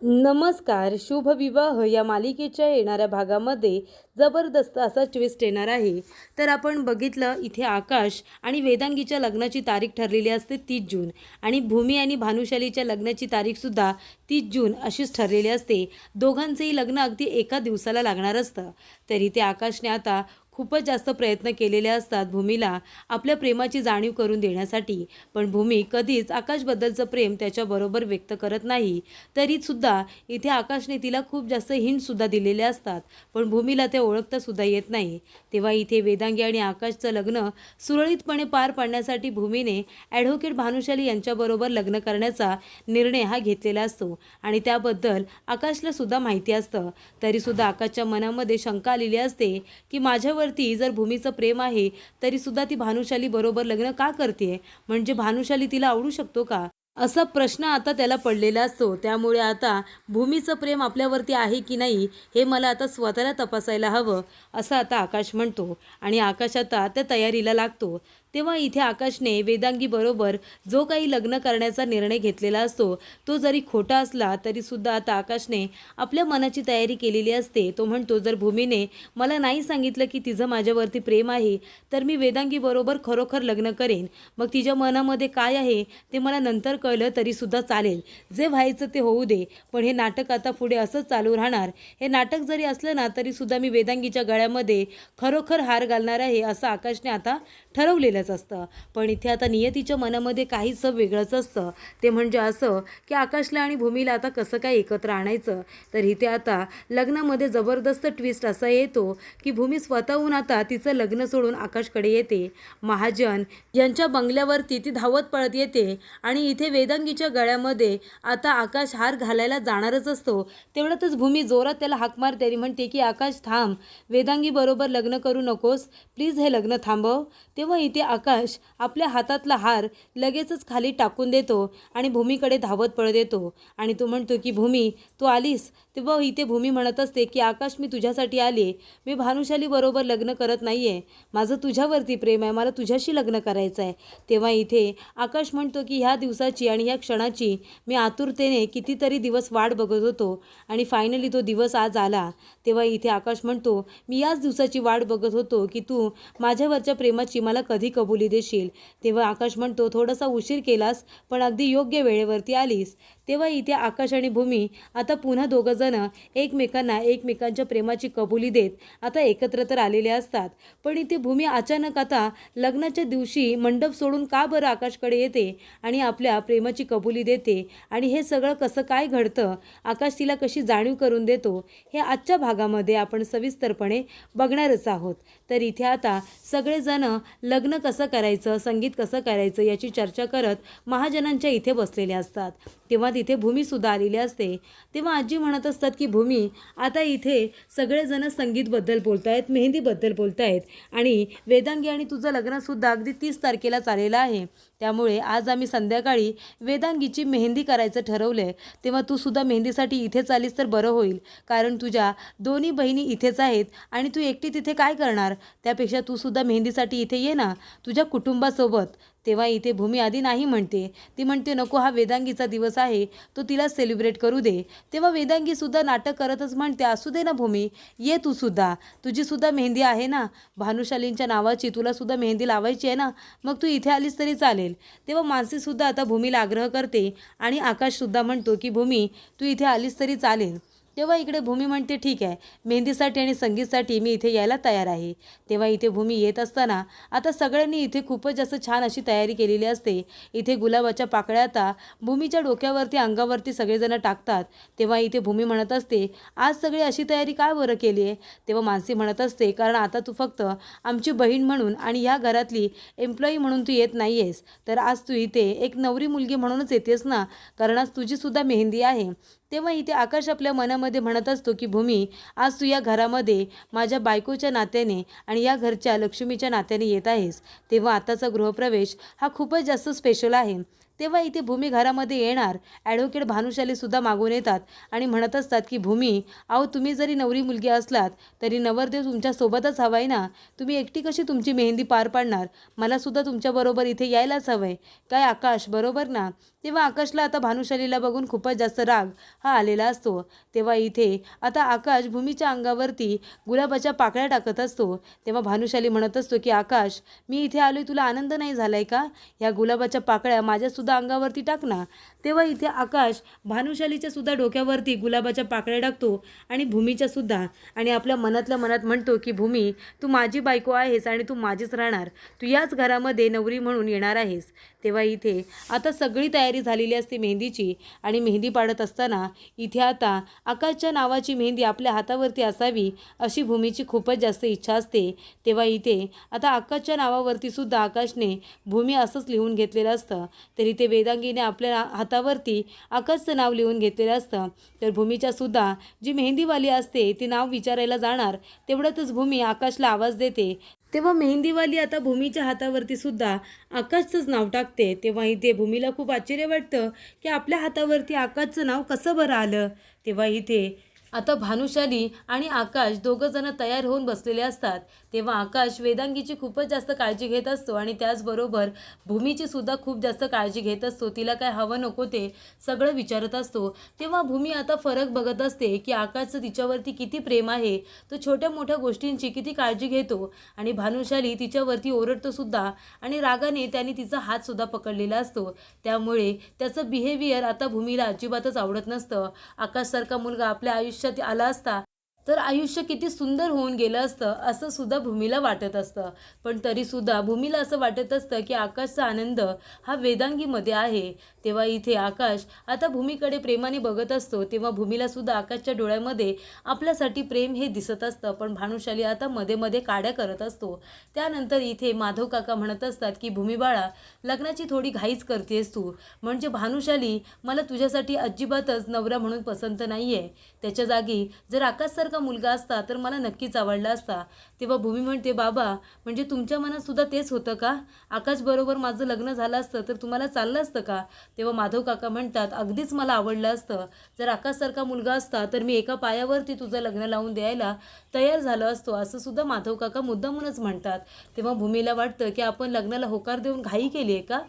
नमस्कार. शुभ विवाह या मालिकेच्या येणाऱ्या भागामध्ये जबरदस्त असा ट्विस्ट येणार आहे. तर आपण बघितलं इथे आकाश आणि वेदांगीच्या लग्नाची तारीख ठरलेली असते 30 जून आणि भूमी आणि भानुशालीच्या लग्नाची तारीखसुद्धा 30 जून अशीच ठरलेली असते. दोघांचंही लग्न अगदी एका दिवसाला लागणार असतं. तरी ते आकाशने आता खूपच जास्त प्रयत्न केलेले असतात भूमीला आपल्या प्रेमाची जाणीव करून देण्यासाठी. पण भूमी कधीच आकाशबद्दलचं प्रेम त्याच्याबरोबर व्यक्त करत नाही. तरीसुद्धा इथे आकाशने तिला खूप जास्त हिंटसुद्धा दिलेले असतात. पण भूमीला ते ओळखतासुद्धा येत नाही. तेव्हा इथे वेदांगी आणि आकाशचं लग्न सुरळीतपणे पार पाडण्यासाठी भूमीने ॲडव्होकेट भानुशाली यांच्याबरोबर लग्न करण्याचा निर्णय हा घेतलेला असतो आणि त्याबद्दल आकाशला सुद्धा माहिती असतं. तरीसुद्धा आकाशच्या मनामध्ये शंका आलेली असते की माझ्यावरती जर भूमीचं प्रेम आहे तरीसुद्धा ती भानुशाली बरोबर लग्न का करते, म्हणजे भानुशाली तिला आवडू शकतो का, असा प्रश्न आता त्याला पडलेला असतो. त्यामुळे आता भूमीचं प्रेम आपल्यावरती आहे की नाही हे मला आता स्वतःला तपासायला हवं, असं आता आकाश म्हणतो आणि आकाश आता त्या तयारीला लागतो. तेव्हा इथे आकाशने वेदांगीबरोबर जो काही लग्न करण्याचा निर्णय घेतलेला असतो तो जरी खोटा असला तरीसुद्धा आता आकाशने आपल्या मनाची तयारी केलेली असते. तो म्हणतो जर भूमीने मला नाही सांगितलं की तिचं माझ्यावरती प्रेम आहे तर मी वेदांगीबरोबर खरोखर लग्न करेन. मग तिच्या मनामध्ये काय आहे ते मला नंतर कळलं तरीसुद्धा चालेल. जे व्हायचं ते होऊ दे. पण हे नाटक आता पुढे असंच चालू राहणार. हे नाटक जरी असलं ना तरीसुद्धा मी वेदांगीच्या गळ्यामध्ये खरोखर हार घालणार आहे असं आकाशने आता ठरवलेलंच असतं. पण इथे आता नियतीच्या मनामध्ये काहीच वेगळंच असतं. ते म्हणजे असं की आकाशला आणि भूमीला आता कसं काय एकत्र आणायचं. तर इथे आता लग्नामध्ये जबरदस्त ट्विस्ट असा येतो की भूमी स्वतःहून आता तिचं लग्न सोडून आकाशकडे येते. महाजन यांच्या बंगल्यावरती ती धावत पळत येते आणि इथे वेदांगीच्या गळ्यामध्ये आता आकाश हार घालायला जाणारच असतो. तेवढ्यातच भूमी जोरात त्याला हाक मारते आणि म्हणते की आकाश थांब, वेदांगी बरोबर लग्न करू नकोस, प्लीज हे लग्न थांबव. तेव्हा इथे आकाश आपल्या हातातला हार लगेचच खाली टाकून देतो आणि भूमीकडे धावत पळत येतो आणि तो म्हणतो की भूमी तू आलीस. तेव्हा इथे भूमी म्हणत असते की आकाश मी तुझ्यासाठी आले, मी भानुशाली बरोबर लग्न करत नाही आहे, माझं तुझ्यावरती प्रेम आहे, मला तुझ्याशी लग्न करायचं आहे. तेव्हा इथे आकाश म्हणतो की ह्या दिवसाची आणि ह्या क्षणाची मी आतुरतेने कितीतरी दिवस वाट बघत होतो आणि फायनली तो दिवस आज आला. तेव्हा इथे आकाश म्हणतो मी याच दिवसाची वाट बघत होतो की तू माझ्यावरच्या प्रेमाची मला कधी कबुली देशील. तेव्हा आकाश म्हणतो थोडासा उशीर केलास पण अगदी योग्य वेळेवरती आलीस. तेव्हा इथे आकाश आणि भूमी आता पुन्हा दोघंजण एकमेकांना एकमेकांच्या प्रेमाची कबुली देत आता एकत्र तर आलेले असतात. पण इथे भूमी अचानक आता लग्नाच्या दिवशी मंडप सोडून का बरं आकाशकडे येते आणि आपल्या प्रेमाची कबुली देते आणि हे सगळं कसं काय घडतं, आकाश तिला कशी जाणीव करून देतो, हे आजच्या भागामध्ये आपण सविस्तरपणे बघणारच आहोत. तर इथे आता सगळेजण लग्न कसं करायचं, संगीत कसं करायचं याची चर्चा करत महाजनांच्या इथे बसलेले असतात. तेव्हा तिथे भूमीसुद्धा आलेली असते. तेव्हा आजी म्हणत असतात की भूमी आता इथे सगळेजण संगीतबद्दल बोलत आहेत, मेहंदीबद्दल बोलत आहेत आणि वेदांगी आणि तुझं लग्नसुद्धा अगदी 30 तारखेला चाललेलं आहे. त्यामुळे आज आम्ही संध्याकाळी वेदांगीची मेहंदी करायचं ठरवलं आहे. तेव्हा तू सुद्धा मेहंदीसाठी इथेच आलीस तर बरं होईल, कारण तुझ्या दोन्ही बहिणी इथेच आहेत आणि तू एकटी तिथे काय करणार. त्यापेक्षा तू सुद्धा मेहंदीसाठी इथे ये ना तुझ्या कुटुंबासोबत. तेव्हा इथे भूमी आधी नाही म्हणते. ती म्हणते नको, हा वेदांगीचा दिवस आहे, तो तिला सेलिब्रेट करू दे. तेव्हा वेदांगीसुद्धा नाटक करतच म्हणते असू दे ना भूमी, ये तू सुद्धा, तुझीसुद्धा मेहंदी आहे ना, भानुशालींच्या नावाची तुलासुद्धा मेहंदी लावायची आहे ना, मग तू इथे आलीस तरी चालेल. तेव्हा मानसीसुद्धा आता भूमीला आग्रह करते आणि आकाशसुद्धा म्हणतो की भूमी तू इथे आलीस तरी चालेल. तेव्हा इकडे भूमी म्हणते ठीक आहे, मेहंदीसाठी आणि संगीतसाठी मी इथे यायला तयार आहे. तेव्हा इथे भूमी येत असताना आता सगळ्यांनी इथे खूपच जास्त छान अशी तयारी केलेली असते. इथे गुलाबाच्या पाकळ्या आता भूमीच्या डोक्यावरती अंगावरती सगळेजण टाकतात. तेव्हा इथे भूमी म्हणत असते आज सगळी अशी तयारी काय बरं केली आहे. तेव्हा मानसी म्हणत असते कारण आता तू फक्त आमची बहीण म्हणून आणि ह्या घरातली एम्प्लॉई म्हणून तू येत नाही आहेस, तर आज तू इथे एक नवरी मुलगी म्हणूनच येतेस ना, कारण आज तुझीसुद्धा मेहंदी आहे. तेव्हा इथे आकाश आपल्या मनामध्ये म्हणत असतो की भूमी आज तू या घरामध्ये माझ्या बायकोच्या नात्याने आणि या घरच्या लक्ष्मीच्या नात्याने येत आहेस. तेव्हा आताचा गृहप्रवेश हा खूपच जास्त स्पेशल आहे. तेव्हा इथे भूमी घरामध्ये येणार ॲडव्होकेट भानुशालीसुद्धा मागून येतात आणि म्हणत असतात की भूमी अहो तुम्ही जरी नवरी मुलगी असलात तरी नवरदेव तुमच्यासोबतच हवा आहे ना, तुम्ही एकटी कशी तुमची मेहंदी पार पाडणार, मलासुद्धा तुमच्याबरोबर इथे यायलाच हवं आहे काय आकाश, बरोबर ना. तेव्हा आकाशला आता भानुशालीला बघून खूपच जास्त राग हा आलेला असतो. तेव्हा इथे आता आकाश भूमीच्या अंगावरती गुलाबाच्या पाकळ्या टाकत असतो. तेव्हा भानुशाली म्हणत असतो की आकाश, मी इथे आलोय, तुला आनंद नाही झालाय का? ह्या गुलाबाच्या पाकळ्या माझ्यासुद्धा अंगावरती टाक ना. तेव्हा इथे आकाश भानुशालीच्या सुद्धा डोक्यावरती गुलाबाच्या पाकळ्या टाकतो आणि भूमीच्या सुद्धा, आणि आपल्या मनातल्या मनात म्हणतो की भूमी, तू माझी बायको आहेस आणि तू माझीच राहणार, तू याच घरामध्ये नवरी म्हणून येणार आहेस. तेव्हा इथे आता सगळी तयारी झालेली असते मेहंदीची, आणि मेहंदी पाडत असताना इथे आता आकाशच्या नावाची मेहंदी आपल्या हातावरती असावी अशी भूमीची खूपच जास्त इच्छा असते. तेव्हा इथे आता आकाशच्या नावावरती सुद्धा आकाशने भूमी असंच लिहून घेतलेलं असतं. तर इथे वेदांगीने आपल्या हातावरती आकाशचं नाव लिहून घेतलेलं असतं. तर भूमीच्या सुद्धा जी मेहंदीवाली असते ती नाव विचारायला जाणार, तेवढ्यातच भूमी आकाशला आवाज देते. तेव्हा मेहंदीवाली आता भूमीच्या हातावरती सुद्धा आकाशचंच नाव टाकते. तेव्हा इथे भूमीला खूप आश्चर्य वाटतं की आपल्या हातावरती आकाशचं नाव कसं बरं आलं. तेव्हा इथे आता भानुशाली आणि आकाश दोघं जण तयार होऊन बसलेले असतात. तेव्हा आकाश वेदांगीची खूपच जास्त काळजी घेत असतो आणि त्याचबरोबर भूमीची सुद्धा खूप जास्त काळजी घेत असतो. तिला काय हवं नको ते सगळं विचारत असतो. तेव्हा भूमी आता फरक बघत असते की आकाशचं तिच्यावरती किती प्रेम आहे, तो छोट्या मोठ्या गोष्टींची किती काळजी घेतो, आणि भानुशाली तिच्यावरती ओरडतो सुद्धा आणि रागाने त्याने तिचा हात सुद्धा पकडलेला असतो. त्यामुळे त्याचं बिहेवियर आता भूमीला अजिबातच आवडत नसतं. आकाशसारखा मुलगा आपल्या आयुष्यात आला असता तर आयुष्य किती सुंदर होऊन गेलं असतं असं सुद्धा भूमीला वाटत असतं. पण तरीसुद्धा भूमीला असं वाटत असतं की आकाशचा आनंद हा वेदांगीमध्ये आहे. तेव्हा इथे आकाश आता भूमीकडे प्रेमाने बघत असतो. तेव्हा भूमीला सुद्धा आकाशच्या डोळ्यामध्ये आपल्यासाठी प्रेम हे दिसत असतं. पण भानुशाली आता मध्ये मध्ये काड्या करत असतो. त्यानंतर इथे माधव काका म्हणत असतात की भूमी बाळा, लग्नाची थोडी घाईच करतेस तू. म्हणजे भानुशाली मला तुझ्यासाठी अजिबातच नवरा म्हणून पसंत नाही आहे. त्याच्या जागी जर आकाशसारखा मुलगा असता तर मला नक्कीच आवडला असता. तेव्हा भूमी म्हणते, बाबा म्हणजे तुमच्या मनात सुद्धा तेच होतं का? आकाश बरोबर माझं लग्न झालं असतं तर तुम्हाला चाललं असतं का? तेव्हा माधव काका म्हणतात, अगदीच मला आवडलं असतं. जर आकाशसारखा मुलगा असता तर मी एका पायावरती तुझं लग्न लावून द्यायला तयार झालो असतो, असं सुद्धा माधव काका मुद्दामूनच म्हणतात. तेव्हा भूमीला वाटतं की आपण लग्नाला होकार देऊन घाई केली आहे का?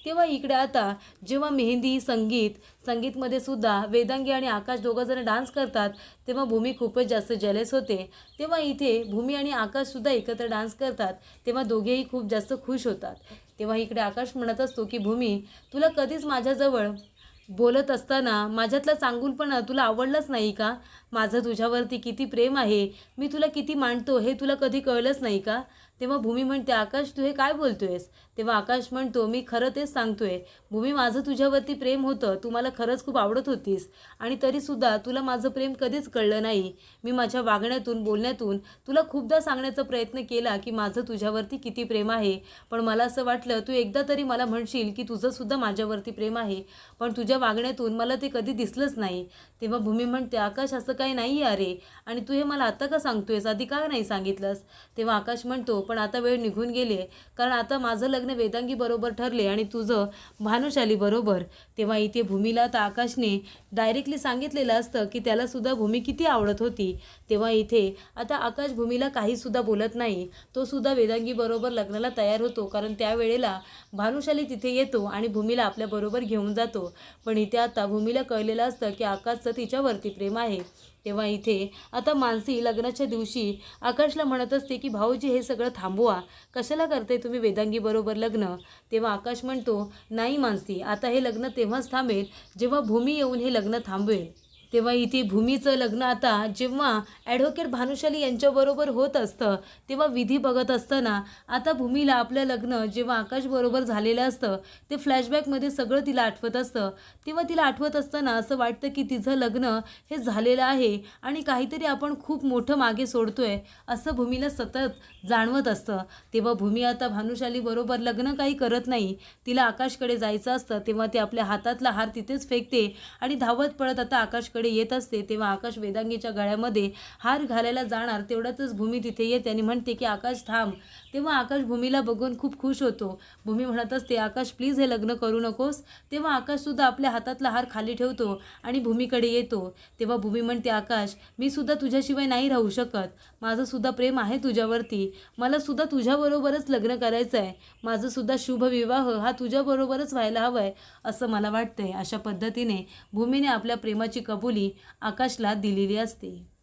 तेव्हा इकडे आता जेव्हा मेहंदी संगीतमध्ये सुद्धा वेदांगी आणि आकाश दोघं जण डान्स करतात, तेव्हा भूमी खूपच जास्त जेलस होते. तेव्हा इथे भूमी आणि आकाशसुद्धा एकत्र डान्स करतात, तेव्हा दोघेही खूप जास्त खुश होतात. तेव्हा इकडे आकाश म्हणत असतो की भूमी, तुला कधीच माझ्याजवळ बोलत असताना माझ्यातला चांगुलपणा तुला आवडलाच नाही का? माझं तुझ्यावरती किती प्रेम आहे, मी तुला किती मानतो हे तुला कधी कळलंच नाही का? तेव्हा भूमी म्हणते, आकाश तू हे काय बोलतोयस? तेव्हा आकाश म्हणतो, मी खरं तेच सांगतोय भूमी, माझं तुझ्यावरती प्रेम होतं, तू मला खरंच खूप आवडत होतीस, आणि तरीसुद्धा तुला माझं प्रेम कधीच कळलं नाही. मी माझ्या वागण्यातून बोलण्यातून तुला खूपदा सांगण्याचा प्रयत्न केला की माझं तुझ्यावरती किती प्रेम आहे, पण मला असं वाटलं तू एकदा तरी मला म्हणशील की तुझंसुद्धा माझ्यावरती प्रेम आहे, पण तुझ्या वागण्यातून मला ते कधी दिसलंच नाही. तेव्हा भूमी म्हणते, आकाश असं काही नाही आहे अरे, आणि तू हे मला आता का सांगतोयस, आधी का नाही सांगितलंस? तेव्हा आकाश म्हणतो, पण आता वेळ निघून गेली, कारण आता माझं लग्न वेदांगी बरोबर ठरले आणि तुझं भानुशाली बरोबर. तेव्हा इथे भूमीला आता आकाशने डायरेक्टली सांगितलेलं असतं की त्याला सुद्धा भूमी किती आवडत होती. तेव्हा इथे आता आकाश भूमीला काहीसुद्धा बोलत नाही, तो सुद्धा वेदांगी बरोबर लग्नाला तयार होतो, कारण त्यावेळेला भानुशाली तिथे येतो आणि भूमीला आपल्याबरोबर घेऊन जातो. पण इथे आता भूमीला कळलेलं असतं की आकाशचं तिच्यावरती प्रेम आहे. तेव्हा इथे आता मानसी लग्नाच्या दिवशी आकाशला म्हणत असते की भाऊजी हे सगळं थांबवा, कशाला करते तुम्ही वेदांगी बरोबर लग्न? तेव्हा आकाश म्हणतो, नाही मानसी, आता हे लग्न तेव्हाच थांबेल जेव्हा भूमी येऊन हे लग्न थांबवेल. तेव्हा इथे भूमीचं लग्न आता जेव्हा ॲडव्होकेट भानुशाली यांच्याबरोबर होत असतं, तेव्हा विधी बघत असताना आता भूमीला आपलं लग्न जेव्हा आकाशबरोबर झालेलं असतं ते फ्लॅशबॅकमध्ये सगळं तिला आठवत असतं. तेव्हा तिला आठवत असताना असं वाटतं की तिचं लग्न हे झालेलं आहे आणि काहीतरी आपण खूप मोठं मागे सोडतोय असं भूमीला सतत जाणवत असतं. तेव्हा भूमी आता भानुशाली बरोबर लग्न काही करत नाही, तिला आकाशकडे जायचं असतं. तेव्हा ती आपल्या हातातला हार तिथेच फेकते आणि धावत पळत आता आकाशकडे भूमीकडे येत असते तेव्हा आकाश वेदांगीच्या गळ्यामध्ये हार घालायला जाणार तेवढ्यातच भूमी तिथे येते आणि म्हणते की आकाश थांब. तेव्हा आकाश भूमीला बघून खूप खुश होतो. भूमी म्हणत असते आकाश प्लीज हे लग्न करू नकोस. तेव्हा आकाशसुद्धा आपल्या हातातला हार खाली ठेवतो आणि भूमीकडे येतो. तेव्हा भूमी म्हणते आकाश मी सुद्धा तुझ्याशिवाय नाही राहू शकत. माझं सुद्धा प्रेम आहे तुझ्यावरती. मला सुद्धा तुझ्याबरोबरच लग्न करायचं आहे. माझं सुद्धा शुभविवाह हा तुझ्याबरोबरच व्हायला हवा आहे असं मला वाटतंय. अशा पद्धतीने भूमीने आपल्या प्रेमाची कबुली आकाशला दिलेली असते.